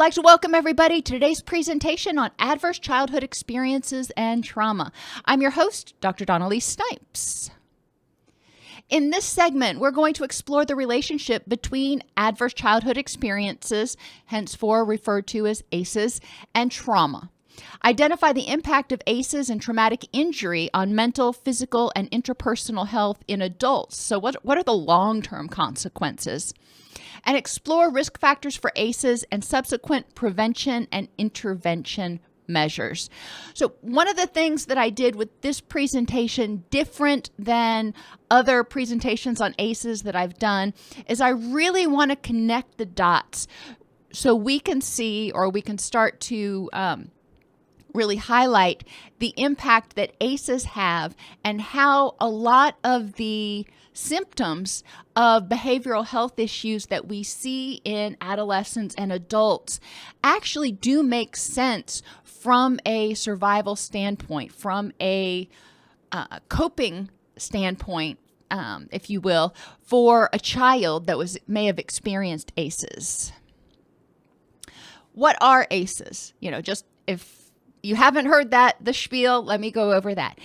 like to welcome everybody to today's presentation on adverse childhood experiences and trauma. I'm your host, Dr. Elise Snipes. In this segment, we're going to explore the relationship between adverse childhood experiences, henceforth referred to as ACEs, and trauma. Identify the impact of ACEs and traumatic injury on mental, physical, and interpersonal health in adults. So what are the long-term consequences? And explore risk factors for ACEs and subsequent prevention and intervention measures. So one of the things that I did with this presentation, different than other presentations on ACEs that I've done, is I really want to connect the dots so we can see, or we can start to really highlight the impact that ACEs have and how a lot of the symptoms of behavioral health issues that we see in adolescents and adults actually do make sense from a survival standpoint, from a coping standpoint, if you will, for a child that may have experienced ACEs. What are ACEs? Just if you haven't heard the spiel, let me go over that.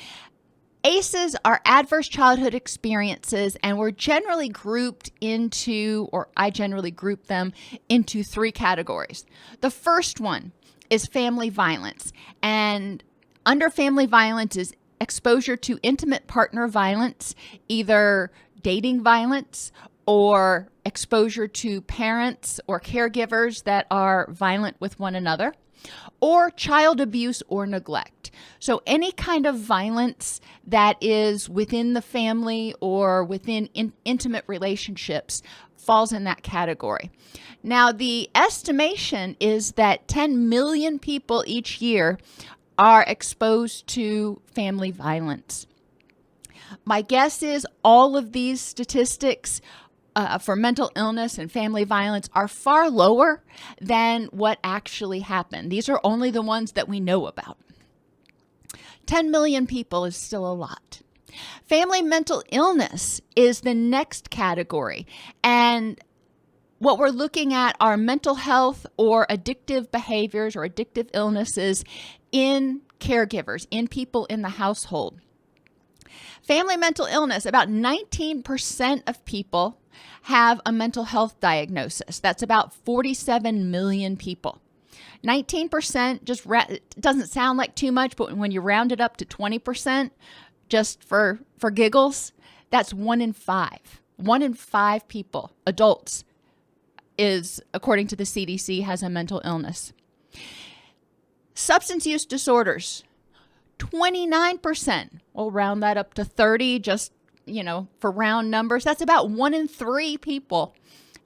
ACEs are adverse childhood experiences, and we're generally grouped into, or I generally group them into, three categories. The first one is family violence, and under family violence is exposure to intimate partner violence, either dating violence or exposure to parents or caregivers that are violent with one another, or child abuse or neglect. So any kind of violence that is within the family or within intimate relationships falls in that category. Now, the estimation is that 10 million people each year are exposed to family violence. My guess is all of these statistics for mental illness and family violence are far lower than what actually happened. These are only the ones that we know about. 10 million people is still a lot. Family mental illness is the next category, and what we're looking at are mental health or addictive behaviors or addictive illnesses in caregivers, in people in the household. Family mental illness, about 19% of people have a mental health diagnosis. That's about 47 million people. 19% just doesn't sound like too much, but when you round it up to 20%, just for giggles, that's 1 in 5. 1 in 5 people, adults, is, according to the CDC, has a mental illness. Substance use disorders, 29%. We'll round that up to 30, just for round numbers. That's about 1 in 3 people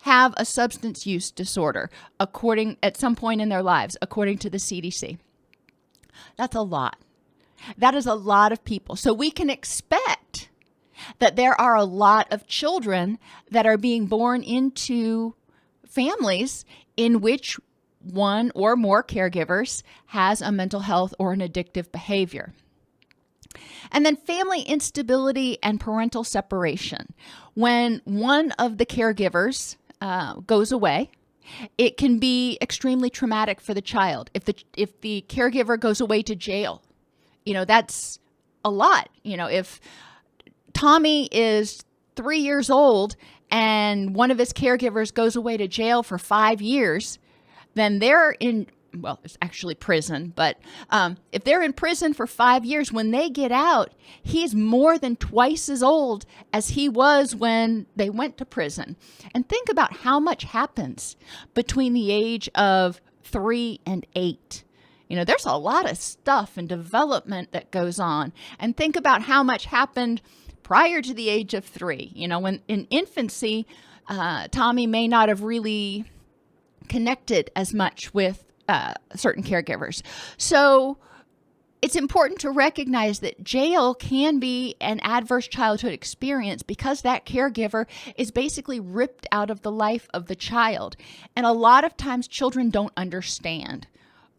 have a substance use disorder at some point in their lives, according to the CDC. That's a lot. That is a lot of people. So we can expect that there are a lot of children that are being born into families in which one or more caregivers has a mental health or an addictive behavior. And then family instability and parental separation. When one of the caregivers goes away, it can be extremely traumatic for the child. If the caregiver goes away to jail, that's a lot. If Tommy is 3 years old and one of his caregivers goes away to jail for 5 years, then they're in, well, it's actually prison, but if they're in prison for 5 years, when they get out, he's more than twice as old as he was when they went to prison. And think about how much happens between the age of 3 and 8. There's a lot of stuff and development that goes on. And think about how much happened prior to the age of 3. When in infancy, Tommy may not have really connected as much with certain caregivers. So it's important to recognize that jail can be an adverse childhood experience because that caregiver is basically ripped out of the life of the child. And a lot of times children don't understand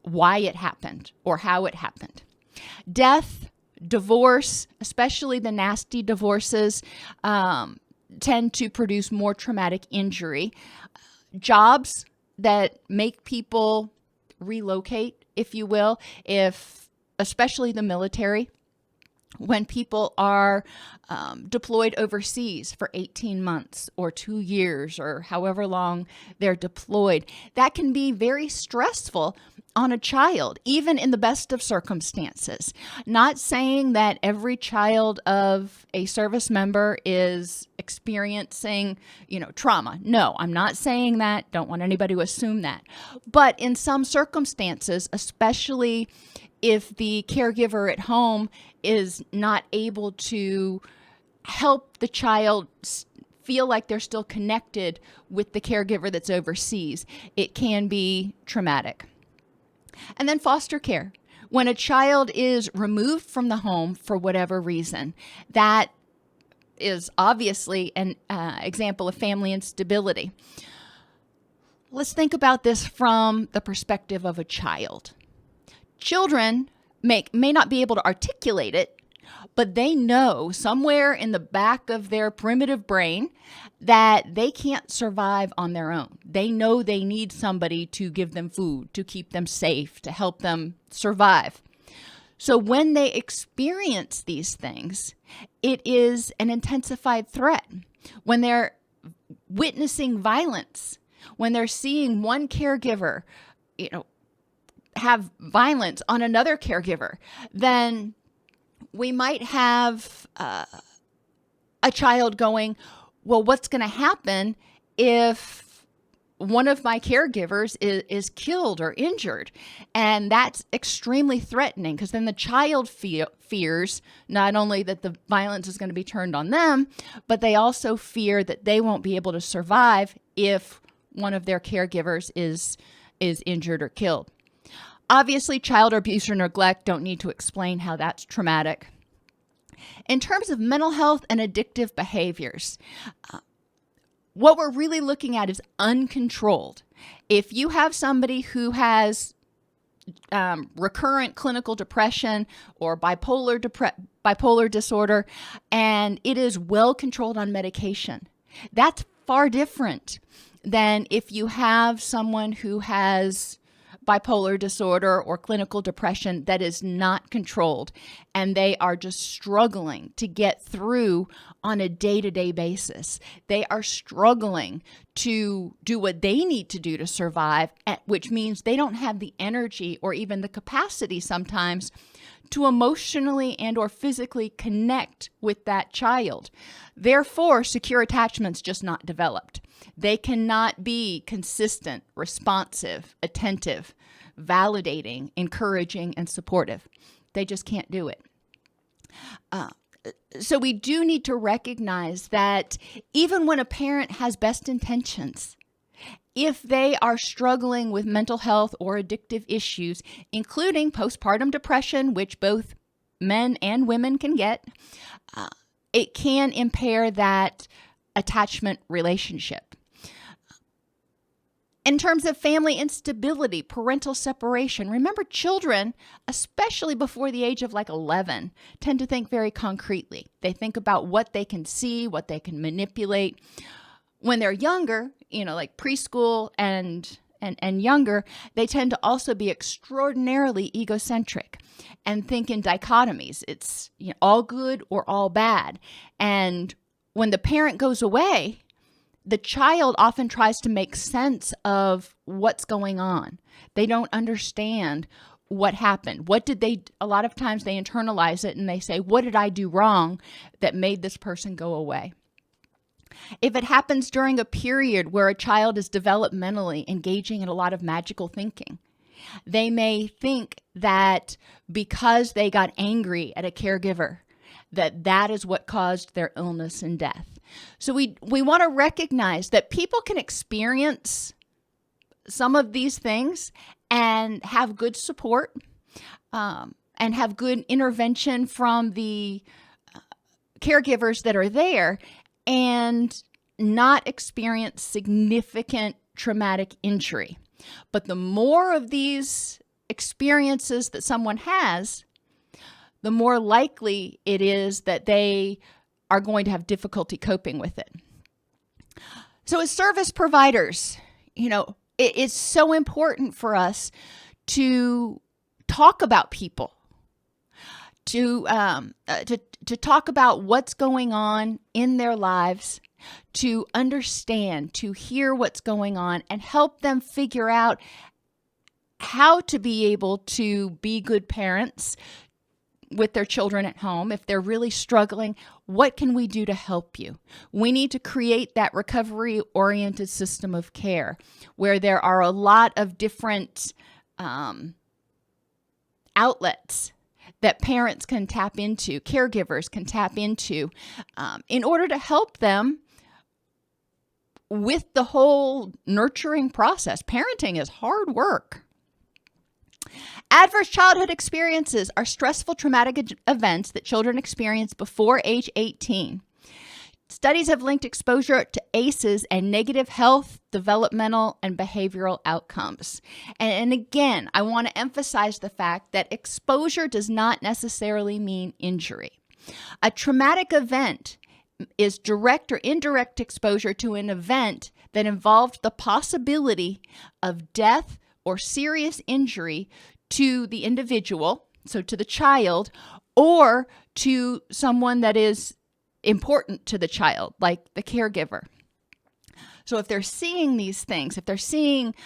why it happened or how it happened. Death, divorce, especially the nasty divorces, tend to produce more traumatic injury. Jobs that make people relocate, if you will, especially the military, when people are deployed overseas for 18 months or 2 years or however long they're deployed. That can be very stressful on a child, even in the best of circumstances. Not saying that every child of a service member is experiencing, trauma. No, I'm not saying that. Don't want anybody to assume that. But in some circumstances, especially if the caregiver at home is not able to help the child feel like they're still connected with the caregiver that's overseas, it can be traumatic. And then foster care. When a child is removed from the home for whatever reason, that is obviously an example of family instability. Let's think about this from the perspective of a child. Children may not be able to articulate it, but they know somewhere in the back of their primitive brain that they can't survive on their own. They know they need somebody to give them food, to keep them safe, to help them survive. So when they experience these things, it is an intensified threat. When they're witnessing violence, when they're seeing one caregiver, have violence on another caregiver, then we might have a child going, well, what's going to happen if one of my caregivers is killed or injured? And that's extremely threatening, because then the child fears not only that the violence is going to be turned on them, but they also fear that they won't be able to survive if one of their caregivers is injured or killed. Obviously, child abuse or neglect, don't need to explain how that's traumatic. In terms of mental health and addictive behaviors, what we're really looking at is uncontrolled. If you have somebody who has recurrent clinical depression or bipolar disorder, and it is well controlled on medication, that's far different than if you have someone who has bipolar disorder or clinical depression that is not controlled, and they are just struggling to get through on a day-to-day basis. They are struggling to do what they need to do to survive, which means they don't have the energy or even the capacity sometimes to emotionally and or physically connect with that child. Therefore, secure attachment's just not developed. They cannot be consistent, responsive, attentive, validating, encouraging, and supportive. They just can't do it. So we do need to recognize that even when a parent has best intentions, if they are struggling with mental health or addictive issues, including postpartum depression, which both men and women can get, it can impair that attachment relationship. In terms of family instability, parental separation, remember, children, especially before the age of 11, tend to think very concretely. They think about what they can see, what they can manipulate. When they're younger, like preschool and younger, they tend to also be extraordinarily egocentric and think in dichotomies. It's all good or all bad. And when the parent goes away, the child often tries to make sense of what's going on. They don't understand what happened. A lot of times they internalize it and they say, what did I do wrong that made this person go away? If it happens during a period where a child is developmentally engaging in a lot of magical thinking, they may think that because they got angry at a caregiver, that is what caused their illness and death. So we want to recognize that people can experience some of these things and have good support and have good intervention from the caregivers that are there and not experience significant traumatic injury. But the more of these experiences that someone has, the more likely it is that they are going to have difficulty coping with it. So as service providers, it is so important for us to talk about people, to talk about what's going on in their lives, to understand, to hear what's going on, and help them figure out how to be able to be good parents with their children at home. If they're really struggling, what can we do to help you? We need to create that recovery-oriented system of care where there are a lot of different outlets that parents can tap into, caregivers can tap into, in order to help them with the whole nurturing process. Parenting is hard work. Adverse childhood experiences are stressful, traumatic events that children experience before age 18. Studies have linked exposure to ACEs and negative health, developmental, and behavioral outcomes. And again, I want to emphasize the fact that exposure does not necessarily mean injury. A traumatic event is direct or indirect exposure to an event that involved the possibility of death or serious injury to the individual, so to the child, or to someone that is important to the child, like the caregiver. So if they're seeing these things, if they're seeing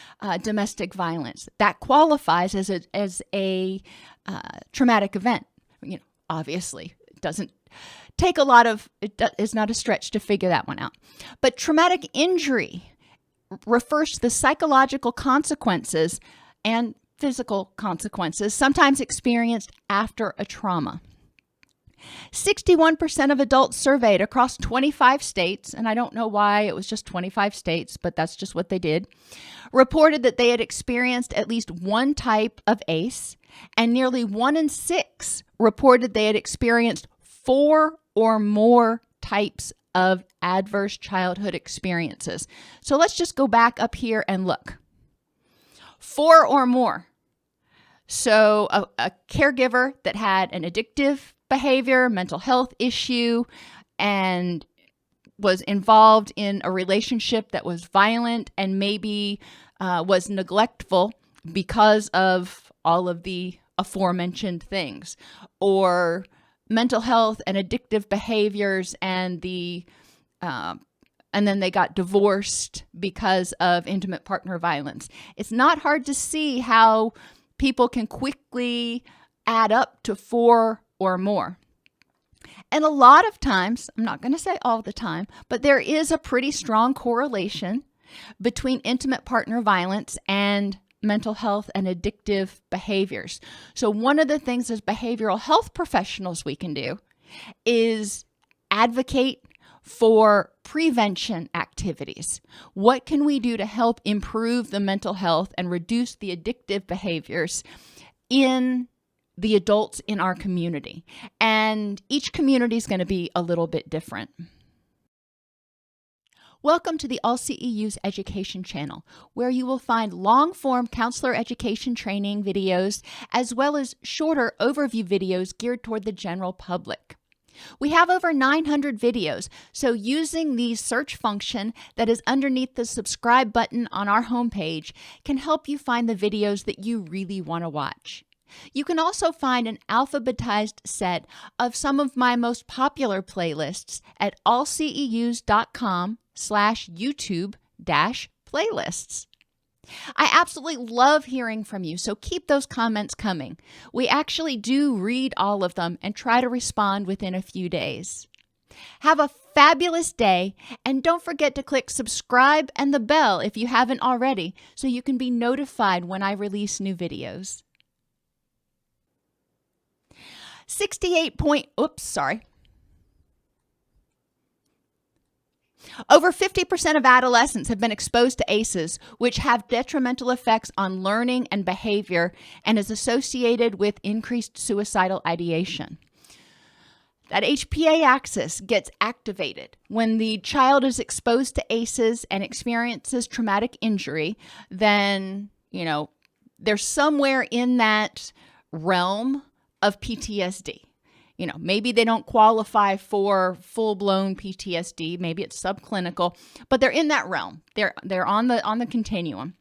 domestic violence, that qualifies as a traumatic event. You know, obviously, it doesn't take a lot of, it's not a stretch to figure that one out. But traumatic injury refers to the psychological consequences and physical consequences, sometimes experienced after a trauma. 61% of adults surveyed across 25 states, and I don't know why it was just 25 states, but that's just what they did, reported that they had experienced at least one type of ACE, and nearly 1 in 6 reported they had experienced 4 or more types of adverse childhood experiences. So let's just go back up here and look. 4 or more. So a caregiver that had an addictive behavior, mental health issue, and was involved in a relationship that was violent and maybe was neglectful because of all of the aforementioned things, or mental health and addictive behaviors and then they got divorced because of intimate partner violence. It's not hard to see how people can quickly add up to 4 or more. And a lot of times, I'm not going to say all the time, but there is a pretty strong correlation between intimate partner violence and mental health and addictive behaviors. So one of the things as behavioral health professionals we can do is advocate for prevention activities. What can we do to help improve the mental health and reduce the addictive behaviors in the adults in our community? And each community is going to be a little bit different. Welcome to the ALLCEUs Education channel, where you will find long-form counselor education training videos, as well as shorter overview videos geared toward the general public. We have over 900 videos, so using the search function that is underneath the subscribe button on our homepage can help you find the videos that you really want to watch. You can also find an alphabetized set of some of my most popular playlists at allceus.com/YouTube-playlists. I absolutely love hearing from you, so keep those comments coming. We actually do read all of them and try to respond within a few days. Have a fabulous day, and don't forget to click subscribe and the bell if you haven't already, so you can be notified when I release new videos. Over 50% of adolescents have been exposed to ACEs, which have detrimental effects on learning and behavior and is associated with increased suicidal ideation. That HPA axis gets activated when the child is exposed to ACEs and experiences traumatic injury. Then, they're somewhere in that realm of PTSD. Maybe they don't qualify for full-blown PTSD. Maybe it's subclinical, but they're in that realm. They're on the continuum.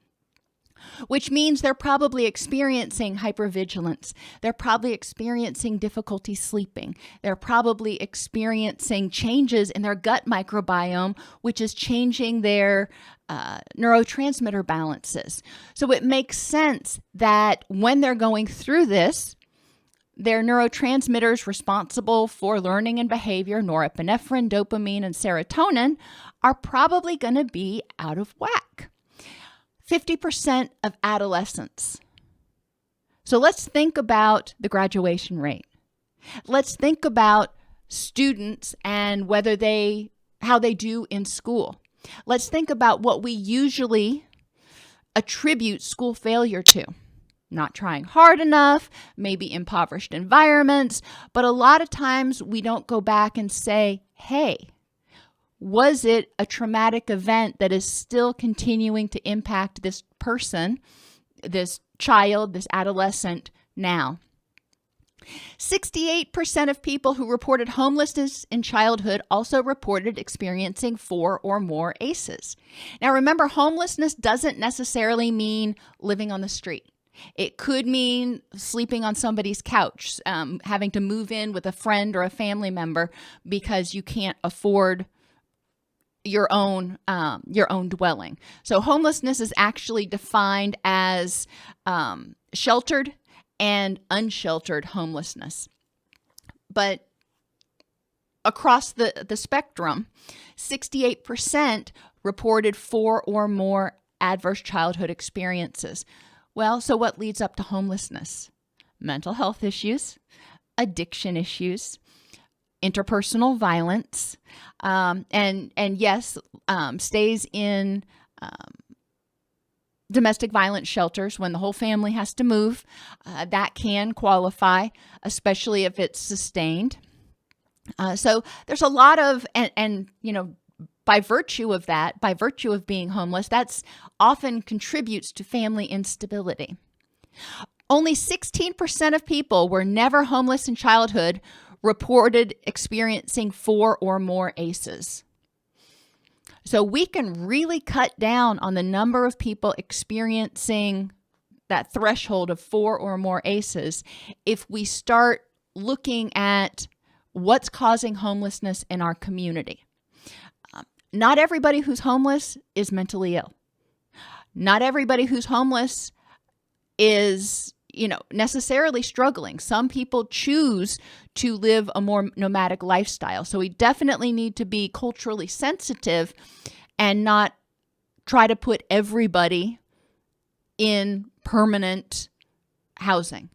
which means they're probably experiencing hypervigilance. They're probably experiencing difficulty sleeping. They're probably experiencing changes in their gut microbiome, which is changing their neurotransmitter balances. So it makes sense that when they're going through this, their neurotransmitters responsible for learning and behavior, norepinephrine, dopamine, and serotonin, are probably going to be out of whack. 50% of adolescents. So let's think about the graduation rate. Let's think about students and how they do in school. Let's think about what we usually attribute school failure to. Not trying hard enough, maybe impoverished environments, but a lot of times we don't go back and say, hey, was it a traumatic event that is still continuing to impact this person, this child, this adolescent now? 68% of people who reported homelessness in childhood also reported experiencing 4 or more ACEs. Now remember, homelessness doesn't necessarily mean living on the street. It could mean sleeping on somebody's couch, having to move in with a friend or a family member because you can't afford your own dwelling. So homelessness is actually defined as sheltered and unsheltered homelessness. But across the spectrum, 68% reported 4 or more adverse childhood experiences. Well, so what leads up to homelessness? Mental health issues, addiction issues, interpersonal violence, and yes, stays in domestic violence shelters when the whole family has to move. That can qualify, especially if it's sustained. So there's a lot of, and you know, by virtue of that, by virtue of being homeless, that's often contributes to family instability. Only 16% of people were never homeless in childhood reported experiencing 4 or more ACEs. So we can really cut down on the number of people experiencing that threshold of 4 or more ACEs if we start looking at what's causing homelessness in our community. Not everybody who's homeless is mentally ill. Not everybody who's homeless is, necessarily struggling. Some people choose to live a more nomadic lifestyle. So we definitely need to be culturally sensitive and not try to put everybody in permanent housing.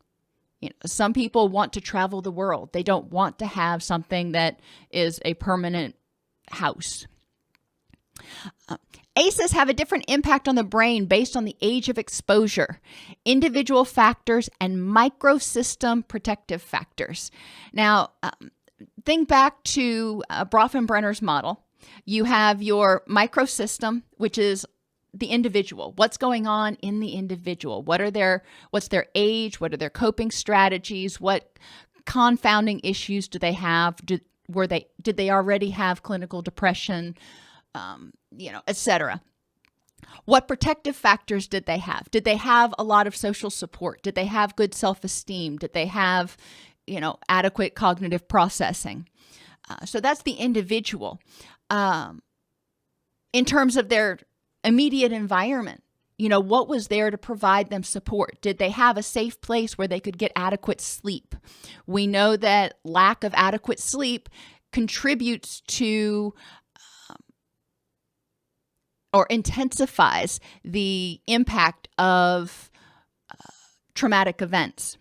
Some people want to travel the world. They don't want to have something that is a permanent house. ACEs have a different impact on the brain based on the age of exposure, individual factors, and microsystem protective factors. Now, think back to Bronfenbrenner's model. You have your microsystem, which is the individual. What's going on in the individual? What's their age? What are their coping strategies? What confounding issues do they have? Did they already have clinical depression? Etc. What protective factors did they have? Did they have a lot of social support? Did they have good self-esteem? Did they have, adequate cognitive processing? So that's the individual. In terms of their immediate environment, what was there to provide them support? Did they have a safe place where they could get adequate sleep? We know that lack of adequate sleep contributes to or intensifies the impact of traumatic events.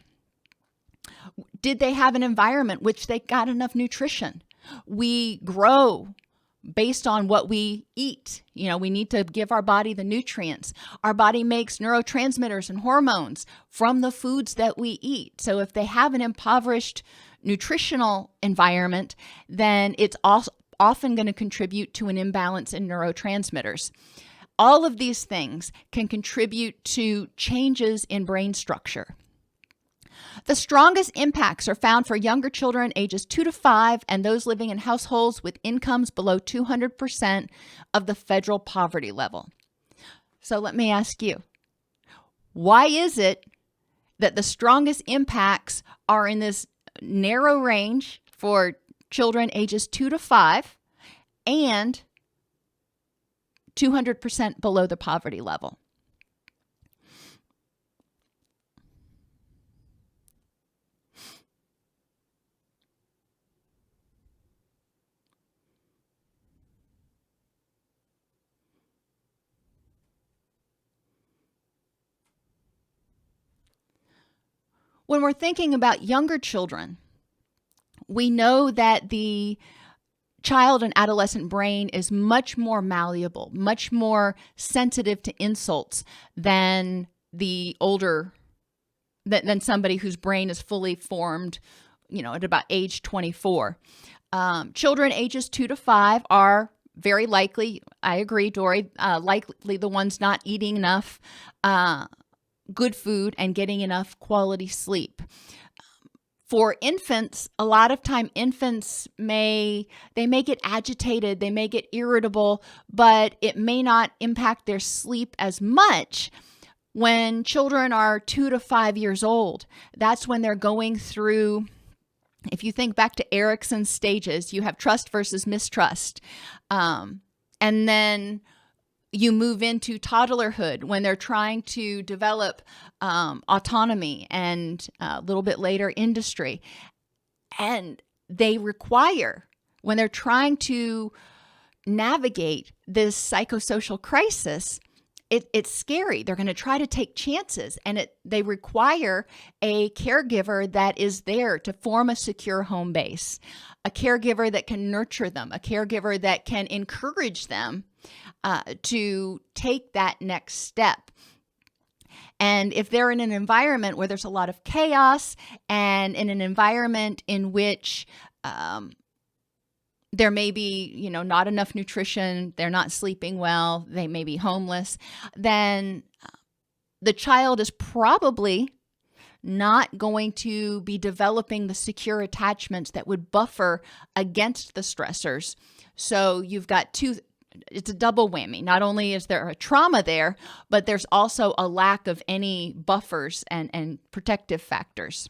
Did they have an environment which they got enough nutrition? We grow based on what we eat. We need to give our body the nutrients. Our body makes neurotransmitters and hormones from the foods that we eat. So if they have an impoverished nutritional environment, then it's also often going to contribute to an imbalance in neurotransmitters. All of these things can contribute to changes in brain structure. The strongest impacts are found for younger children ages 2 to 5 and those living in households with incomes below 200% of the federal poverty level. So let me ask you, Why is it that the strongest impacts are in this narrow range for children ages 2 to 5 and 200% below the poverty level? When we're thinking about younger children, we know that the child and adolescent brain is much more malleable, much more sensitive to insults than the older, than somebody whose brain is fully formed, at about age 24. Children ages 2 to 5 are very likely, I agree, Dory, likely the ones not eating enough good food and getting enough quality sleep. For infants, a lot of time infants may get agitated, they may get irritable, but it may not impact their sleep as much. When children are 2 to 5 years old, that's when they're going through, if you think back to Erickson's stages, you have trust versus mistrust. And then you move into toddlerhood when they're trying to develop autonomy and a little bit later industry. And they require, when they're trying to navigate this psychosocial crisis, it's scary. They're going to try to take chances, and they require a caregiver that is there to form a secure home base, a caregiver that can nurture them, a caregiver that can encourage them to take that next step. And if they're in an environment where there's a lot of chaos and in an environment in which there may be, not enough nutrition, they're not sleeping well, they may be homeless, then the child is probably not going to be developing the secure attachments that would buffer against the stressors. So you've got it's a double whammy. Not only is there a trauma there, but there's also a lack of any buffers and protective factors.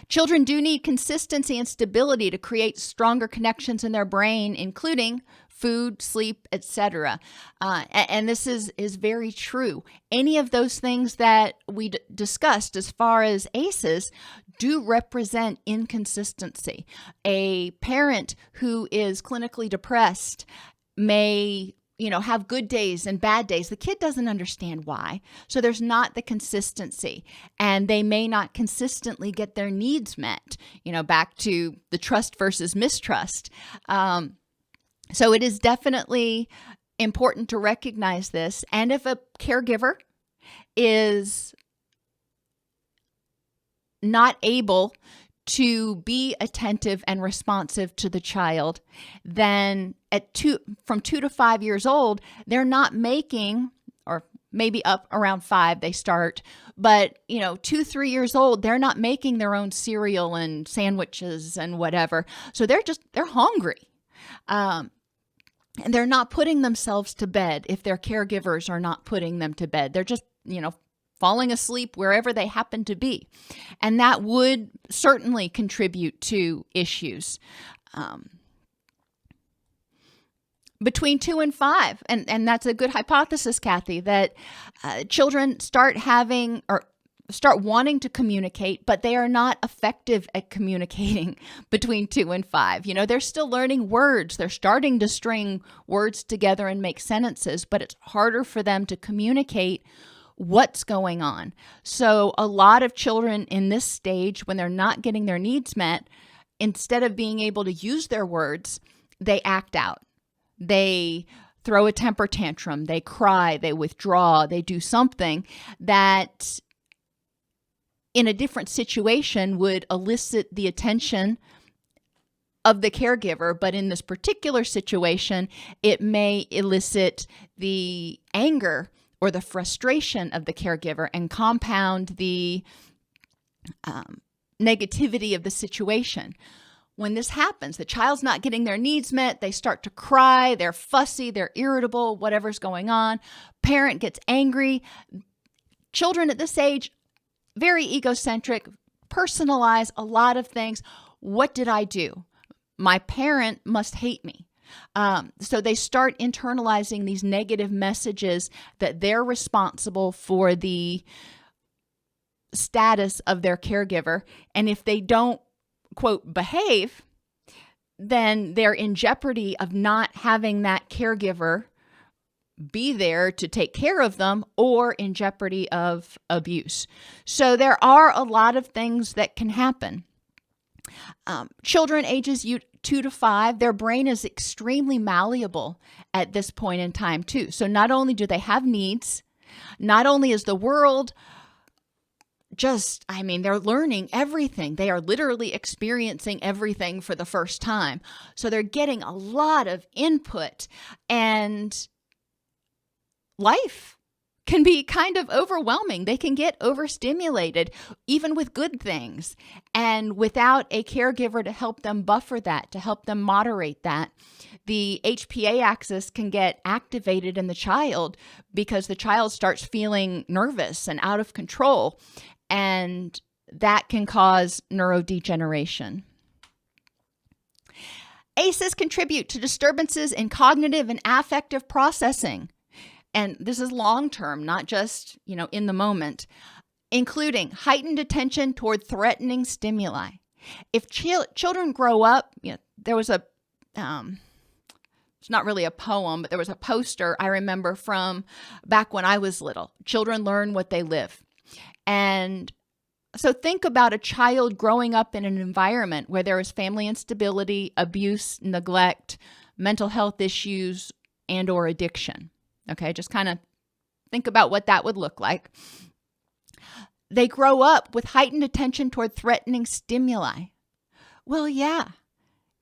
Children do need consistency and stability to create stronger connections in their brain, including food, sleep, etc. And this is very true. Any of those things that we discussed as far as ACEs do represent inconsistency. A parent who is clinically depressed may have good days and bad days. The kid doesn't understand why. So there's not the consistency, and they may not consistently get their needs met, back to the trust versus mistrust. So it is definitely important to recognize this. And if a caregiver is not able to be attentive and responsive to the child, then from 2 to 5 years old, they're not making, or maybe up around 5 they start, but 2, 3 years old, they're not making their own cereal and sandwiches and whatever. So they're hungry. And they're not putting themselves to bed if their caregivers are not putting them to bed. They're just, falling asleep wherever they happen to be. And that would certainly contribute to issues. Between 2 and 5, and that's a good hypothesis, Kathy, that children start wanting to communicate, but they are not effective at communicating between 2 and 5. They're still learning words. They're starting to string words together and make sentences, but it's harder for them to communicate what's going on. So a lot of children in this stage, when they're not getting their needs met, instead of being able to use their words, they act out. They throw a temper tantrum, they cry, they withdraw, they do something that in a different situation would elicit the attention of the caregiver, but in this particular situation, it may elicit the anger or the frustration of the caregiver and compound the negativity of the situation. when this happens, the child's not getting their needs met, they start to cry, they're fussy, they're irritable, whatever's going on, parent gets angry. Children at this age, very egocentric, personalize a lot of things. What did I do? My parent must hate me. So they start internalizing these negative messages that they're responsible for the status of their caregiver. And if they don't, quote, behave, then they're in jeopardy of not having that caregiver be there to take care of them, or in jeopardy of abuse. So there are a lot of things that can happen. Children ages 2 to 5, their brain is extremely malleable at this point in time too. So not only do they have needs, not only is the world they're learning everything. They are literally experiencing everything for the first time. So they're getting a lot of input, and life can be kind of overwhelming. They can get overstimulated, even with good things. And without a caregiver to help them buffer that, to help them moderate that, the HPA axis can get activated in the child because the child starts feeling nervous and out of control. And that can cause neurodegeneration. ACEs contribute to disturbances in cognitive and affective processing. And this is long-term, not just, in the moment, including heightened attention toward threatening stimuli. If children grow up, there was it's not really a poem, but there was a poster I remember from back when I was little. Children learn what they live. And so think about a child growing up in an environment where there is family instability, abuse, neglect, mental health issues, and or addiction. Okay, just kind of think about what that would look like. They grow up with heightened attention toward threatening stimuli. Well, yeah,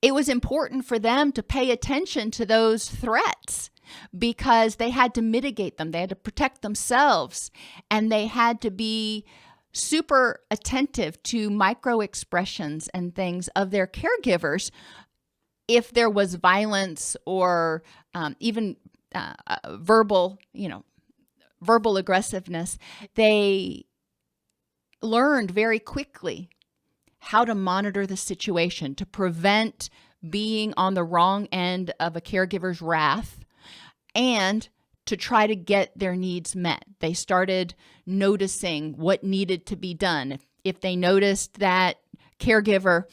it was important for them to pay attention to those threats because they had to mitigate them. They had to protect themselves, and they had to be super attentive to micro expressions and things of their caregivers. If there was violence or even verbal aggressiveness, they learned very quickly how to monitor the situation to prevent being on the wrong end of a caregiver's wrath and to try to get their needs met. They started noticing what needed to be done. If they noticed that caregiver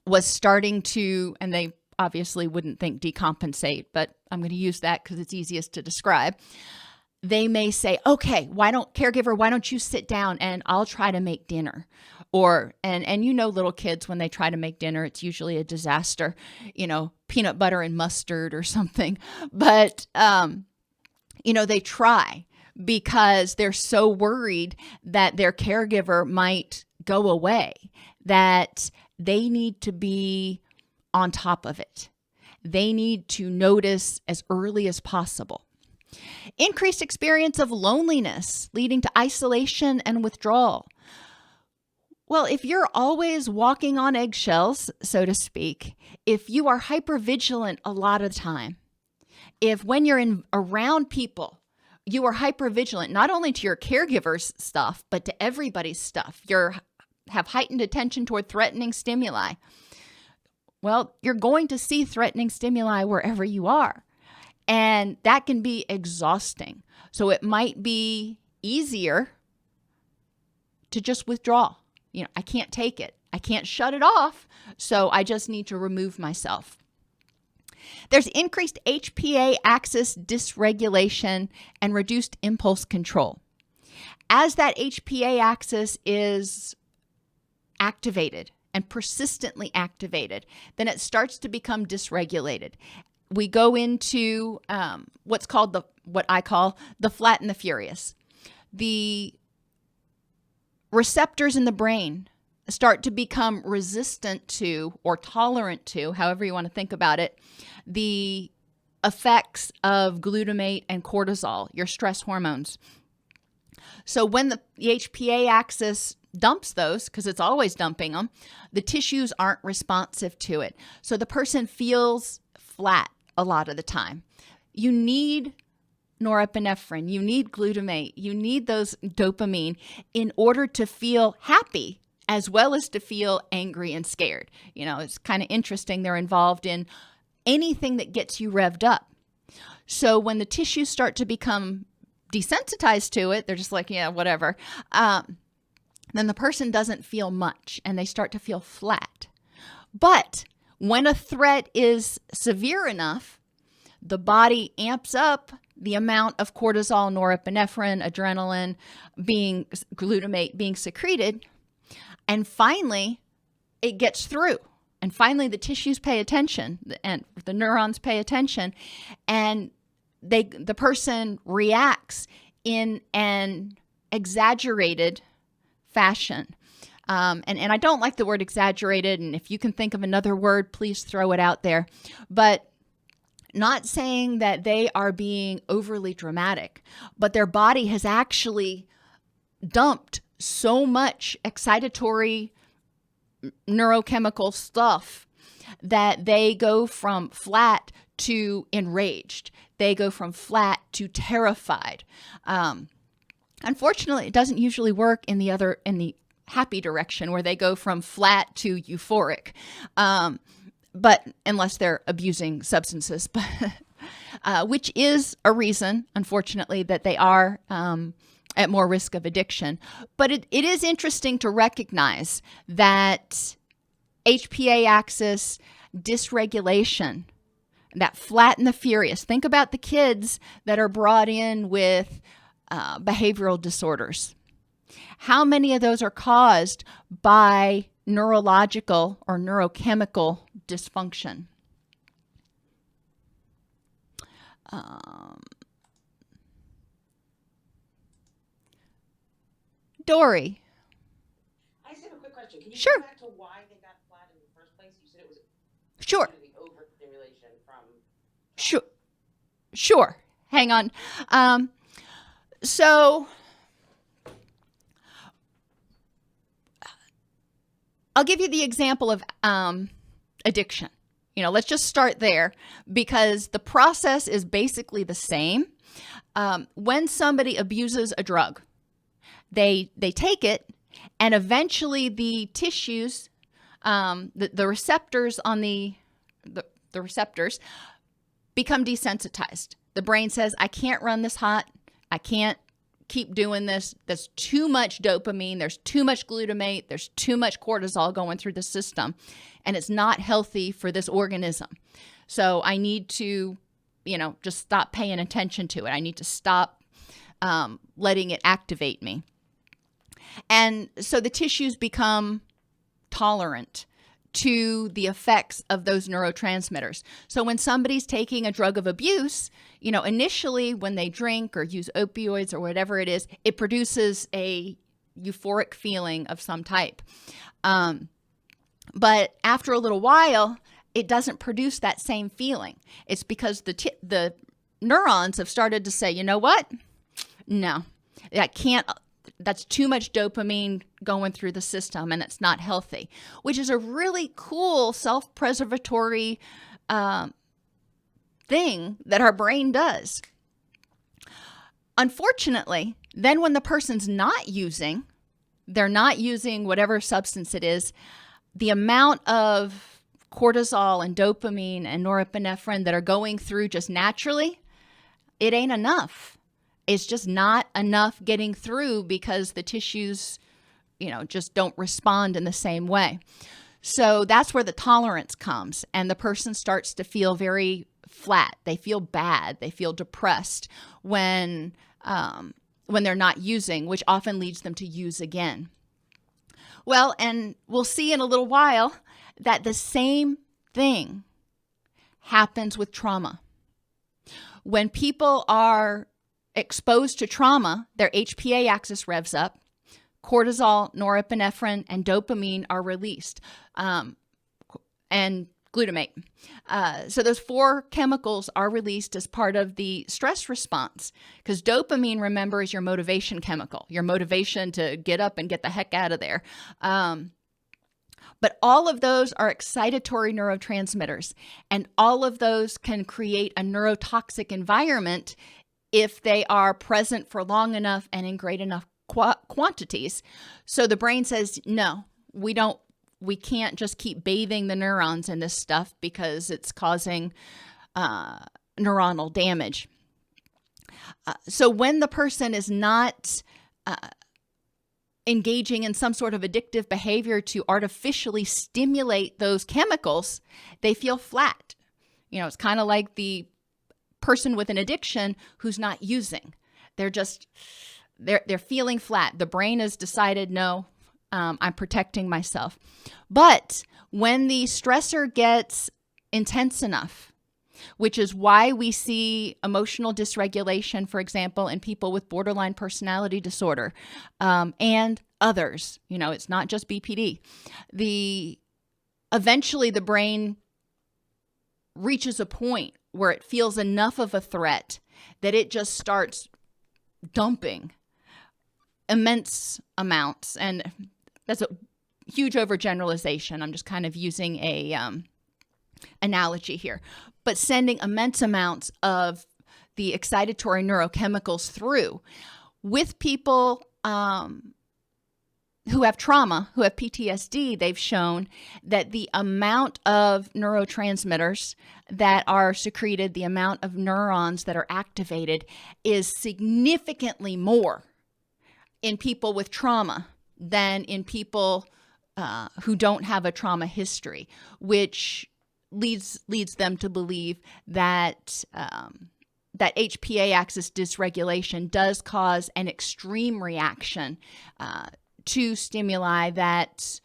was starting to, and they obviously wouldn't think decompensate, but I'm going to use that because it's easiest to describe. They may say, okay, why don't you sit down and I'll try to make dinner? Or, and little kids, when they try to make dinner, it's usually a disaster, peanut butter and mustard or something. But, they try because they're so worried that their caregiver might go away, that they need to be on top of it. They need to notice as early as possible. Increased experience of loneliness leading to isolation and withdrawal. Well, if you're always walking on eggshells, so to speak, if you are hypervigilant a lot of the time, if when you're around people, you are hypervigilant, not only to your caregiver's stuff, but to everybody's stuff, have heightened attention toward threatening stimuli, well, you're going to see threatening stimuli wherever you are. And that can be exhausting. So it might be easier to just withdraw. I can't take it. I can't shut it off. So I just need to remove myself. There's increased HPA axis dysregulation and reduced impulse control. As that HPA axis is activated and persistently activated, then it starts to become dysregulated. We go into what I call the flat and the furious. The receptors in the brain start to become resistant to or tolerant to, however you want to think about it, the effects of glutamate and cortisol, your stress hormones. So when the HPA axis dumps those, because it's always dumping them, the tissues aren't responsive to it. So the person feels flat a lot of the time. You need norepinephrine, you need glutamate, you need those dopamine in order to feel happy as well as to feel angry and scared. It's kind of interesting. They're involved in anything that gets you revved up. So when the tissues start to become desensitized to it, they're just like, yeah, whatever. Then the person doesn't feel much and they start to feel flat. But when a threat is severe enough, the body amps up the amount of cortisol, norepinephrine, adrenaline, glutamate being secreted. And finally, it gets through. And finally, the tissues pay attention and the neurons pay attention. And the person reacts in an exaggerated fashion. And I don't like the word exaggerated. And if you can think of another word, please throw it out there. But not saying that they are being overly dramatic, but their body has actually dumped so much excitatory neurochemical stuff that they go from flat to enraged. They go from flat to terrified. Unfortunately, it doesn't usually work in the happy direction where they go from flat to euphoric. But unless they're abusing substances, which is a reason, unfortunately, that they are at more risk of addiction. But it is interesting to recognize that HPA axis dysregulation, that flat and the furious. Think about the kids that are brought in with behavioral disorders. How many of those are caused by neurological or neurochemical dysfunction? Dory. I just have a quick question. Can you Sure. go back to why they got flat in the first place? You said it was Sure. due to the overstimulation from... Sure. Hang on. So I'll give you the example of addiction. Let's just start there because the process is basically the same. When somebody abuses a drug, they take it, and eventually the tissues, the receptors on the receptors become desensitized. The brain says, I can't run this hot. I can't keep doing this. There's too much dopamine. There's too much glutamate. There's too much cortisol going through the system, and it's not healthy for this organism. So I need to, just stop paying attention to it. I need to stop letting it activate me. And so the tissues become tolerant to the effects of those neurotransmitters. So when somebody's taking a drug of abuse, initially when they drink or use opioids or whatever it is, it produces a euphoric feeling of some type. But after a little while, it doesn't produce that same feeling. It's because the neurons have started to say, you know what? No, I can't. That's too much dopamine going through the system, and it's not healthy, which is a really cool self-preservatory thing that our brain does. Unfortunately, then when the person's they're not using whatever substance it is, the amount of cortisol and dopamine and norepinephrine that are going through just naturally, it ain't enough. It's just not enough getting through because the tissues, just don't respond in the same way. So that's where the tolerance comes, and the person starts to feel very flat. They feel bad. They feel depressed when they're not using, which often leads them to use again. Well, and we'll see in a little while that the same thing happens with trauma. When people are exposed to trauma, their HPA axis revs up, cortisol, norepinephrine, and dopamine are released. And glutamate. So those 4 chemicals are released as part of the stress response, because dopamine, remember, is your motivation chemical, your motivation to get up and get the heck out of there. But all of those are excitatory neurotransmitters, and all of those can create a neurotoxic environment if they are present for long enough and in great enough quantities. So the brain says, no, we can't just keep bathing the neurons in this stuff because it's causing neuronal damage. So when the person is not engaging in some sort of addictive behavior to artificially stimulate those chemicals, they feel flat. It's kind of like the person with an addiction who's not using. They're feeling flat. The brain has decided, no, I'm protecting myself. But when the stressor gets intense enough, which is why we see emotional dysregulation, for example, in people with borderline personality disorder, and others. It's not just BPD. Eventually the brain reaches a point where it feels enough of a threat that it just starts dumping immense amounts. And that's a huge overgeneralization. I'm just kind of using a analogy here, but sending immense amounts of the excitatory neurochemicals through. With people who have trauma, who have PTSD, they've shown that the amount of neurotransmitters that are secreted, the amount of neurons that are activated, is significantly more in people with trauma than in people who don't have a trauma history, which leads them to believe that that HPA axis dysregulation does cause an extreme reaction to stimuli that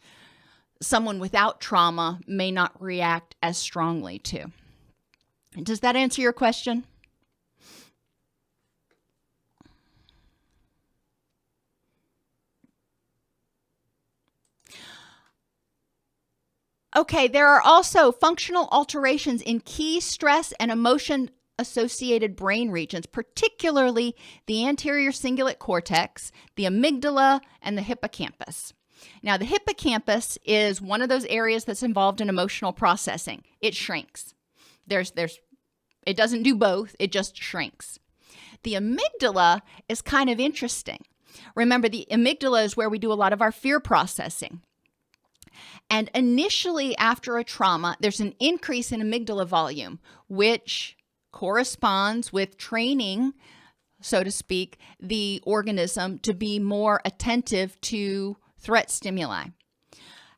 someone without trauma may not react as strongly to. Does that answer your question? Okay, there are also functional alterations in key stress and emotion associated brain regions, particularly the anterior cingulate cortex, the amygdala, and the hippocampus. Now, the hippocampus is one of those areas that's involved in emotional processing. It shrinks. It doesn't do both, it just shrinks. The amygdala is kind of interesting. Remember, the amygdala is where we do a lot of our fear processing. And initially, after a trauma, there's an increase in amygdala volume, which corresponds with training, so to speak, the organism to be more attentive to threat stimuli.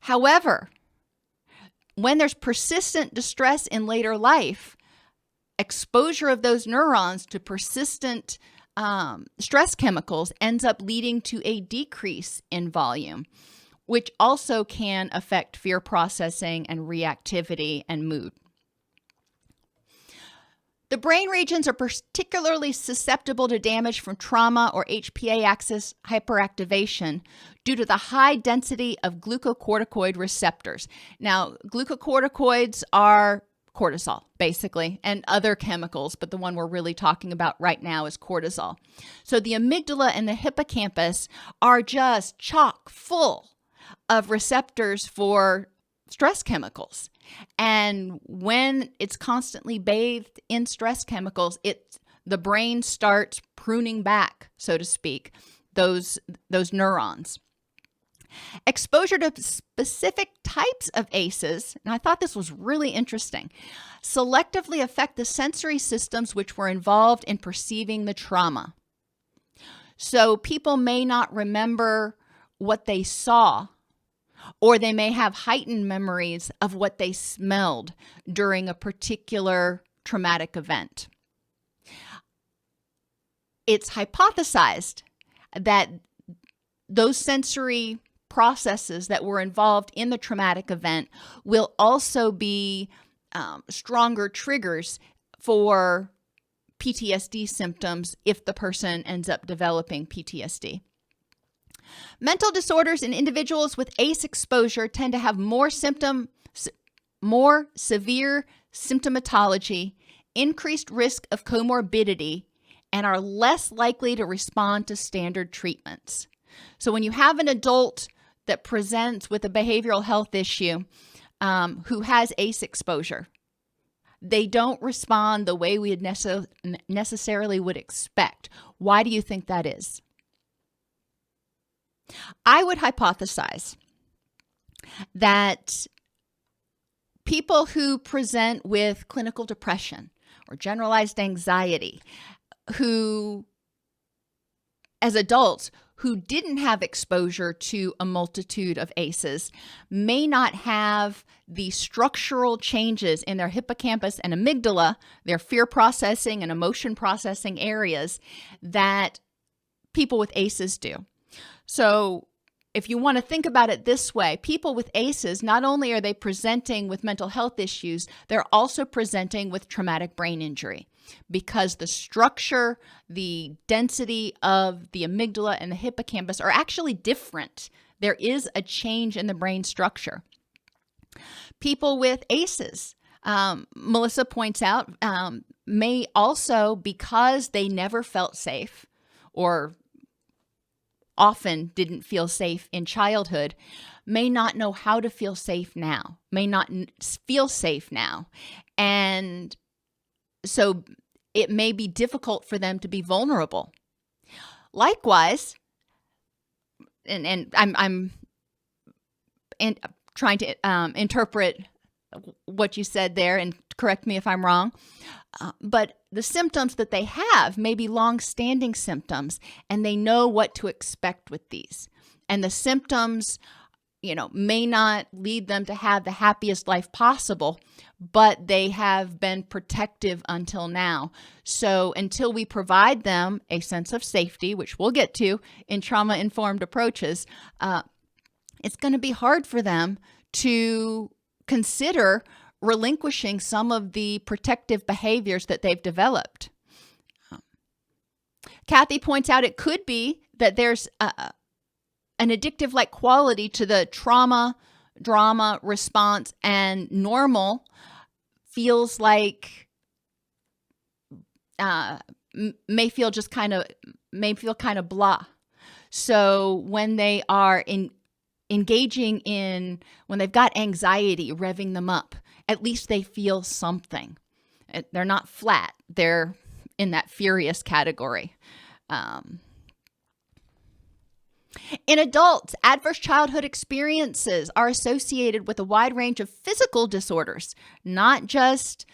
However, when there's persistent distress in later life, exposure of those neurons to persistent stress chemicals ends up leading to a decrease in volume, which also can affect fear processing and reactivity and mood. The brain regions are particularly susceptible to damage from trauma or HPA axis hyperactivation due to the high density of glucocorticoid receptors. Now, glucocorticoids are cortisol, basically, and other chemicals, but the one we're really talking about right now is cortisol. So the amygdala and the hippocampus are just chock full of receptors for stress chemicals. And when it's constantly bathed in stress chemicals, the brain starts pruning back, so to speak, those neurons. Exposure to specific types of ACEs, and I thought this was really interesting, selectively affect the sensory systems which were involved in perceiving the trauma. So people may not remember what they saw, or they may have heightened memories of what they smelled during a particular traumatic event. It's hypothesized that those sensory processes that were involved in the traumatic event will also be stronger triggers for PTSD symptoms if the person ends up developing PTSD. Mental disorders in individuals with ACE exposure tend to have more symptoms more severe symptomatology, increased risk of comorbidity, and are less likely to respond to standard treatments. So when you have an adult that presents with a behavioral health issue who has ACE exposure, they don't respond the way we necessarily would expect. Why do you think that is? I would hypothesize that people who present with clinical depression or generalized anxiety, who, as adults, who didn't have exposure to a multitude of ACEs, may not have the structural changes in their hippocampus and amygdala, their fear processing and emotion processing areas, that people with ACEs do. So if you want to think about it this way, people with ACEs, not only are they presenting with mental health issues, they're also presenting with traumatic brain injury, because the structure, the density of the amygdala and the hippocampus are actually different. There is a change in the brain structure. People with ACEs, Melissa points out, may also, because they never felt safe or often didn't feel safe in childhood, may not know how to feel safe now, may not feel safe now. And so it may be difficult for them to be vulnerable. Likewise, and I'm trying to interpret what you said there, and correct me if I'm wrong, but the symptoms that they have may be long-standing symptoms, and they know what to expect with these. And the symptoms, may not lead them to have the happiest life possible, but they have been protective until now. So until we provide them a sense of safety, which we'll get to in trauma-informed approaches, it's going to be hard for them to consider relinquishing some of the protective behaviors that they've developed. Kathy points out it could be that there's an addictive-like quality to the trauma, drama response, and normal feels like may feel kind of blah. So when they are engaging in, when they've got anxiety revving them up, at least they feel something. They're not flat. They're in that furious category. In adults, adverse childhood experiences are associated with a wide range of physical disorders, not just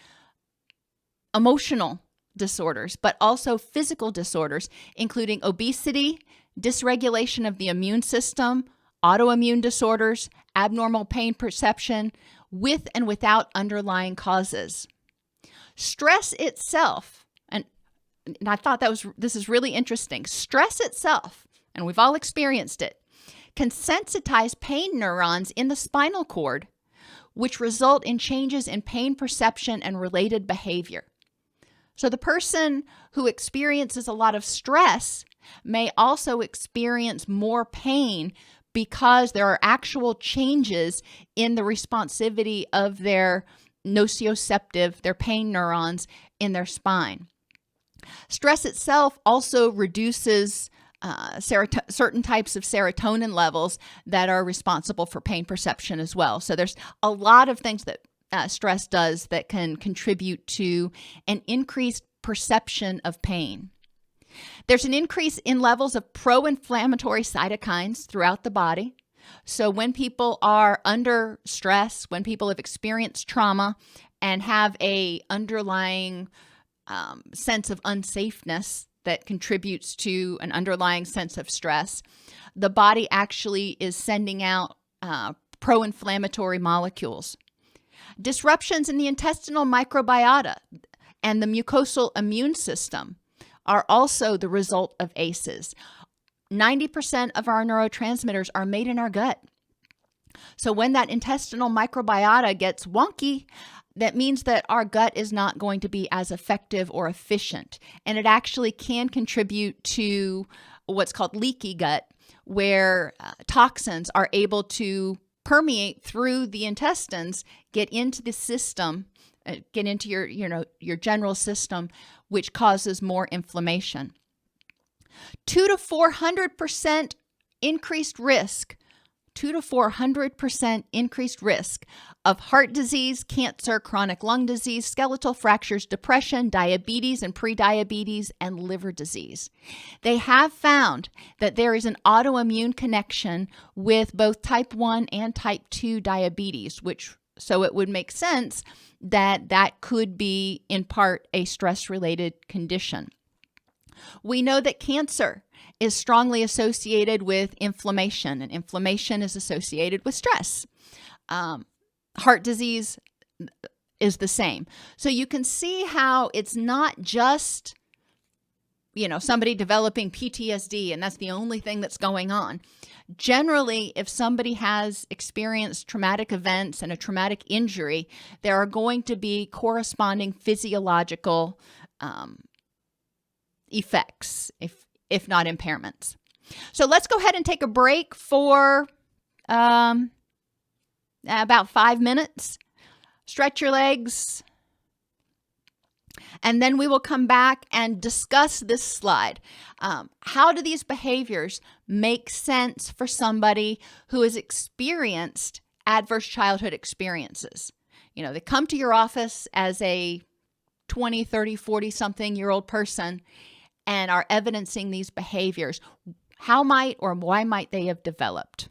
emotional disorders, but also physical disorders, including obesity, dysregulation of the immune system, autoimmune disorders, abnormal pain perception, with and without underlying causes. Stress itself, and I thought this is really interesting. Stress itself, and we've all experienced it, can sensitize pain neurons in the spinal cord, which result in changes in pain perception and related behavior. So the person who experiences a lot of stress may also experience more pain because there are actual changes in the responsivity of their nociceptive, their pain neurons in their spine. Stress itself also reduces certain types of serotonin levels that are responsible for pain perception as well. So there's a lot of things that stress does that can contribute to an increased perception of pain. There's an increase in levels of pro-inflammatory cytokines throughout the body. So when people are under stress, when people have experienced trauma and have a underlying sense of unsafeness that contributes to an underlying sense of stress, the body actually is sending out pro-inflammatory molecules. Disruptions in the intestinal microbiota and the mucosal immune system are also the result of ACEs. 90% of our neurotransmitters are made in our gut. So when that intestinal microbiota gets wonky, that means that our gut is not going to be as effective or efficient. And it actually can contribute to what's called leaky gut, where toxins are able to permeate through the intestines, get into the system, get into your general system, which causes more inflammation. 200 to 400% increased risk. 200 to 400% increased risk of heart disease, cancer, chronic lung disease, skeletal fractures, depression, diabetes and prediabetes, and liver disease. They have found that there is an autoimmune connection with both type 1 and type 2 diabetes, so it would make sense that that could be in part a stress-related condition. We know that cancer is strongly associated with inflammation, and inflammation is associated with stress. Heart disease is the same. So you can see how it's not just, somebody developing PTSD and that's the only thing that's going on. Generally, if somebody has experienced traumatic events and a traumatic injury, there are going to be corresponding physiological effects, if not impairments. So let's go ahead and take a break for about 5 minutes. Stretch your legs. And then we will come back and discuss this slide. How do these behaviors make sense for somebody who has experienced adverse childhood experiences? They come to your office as a 20, 30, 40-something-year-old person and are evidencing these behaviors. How might or why might they have developed?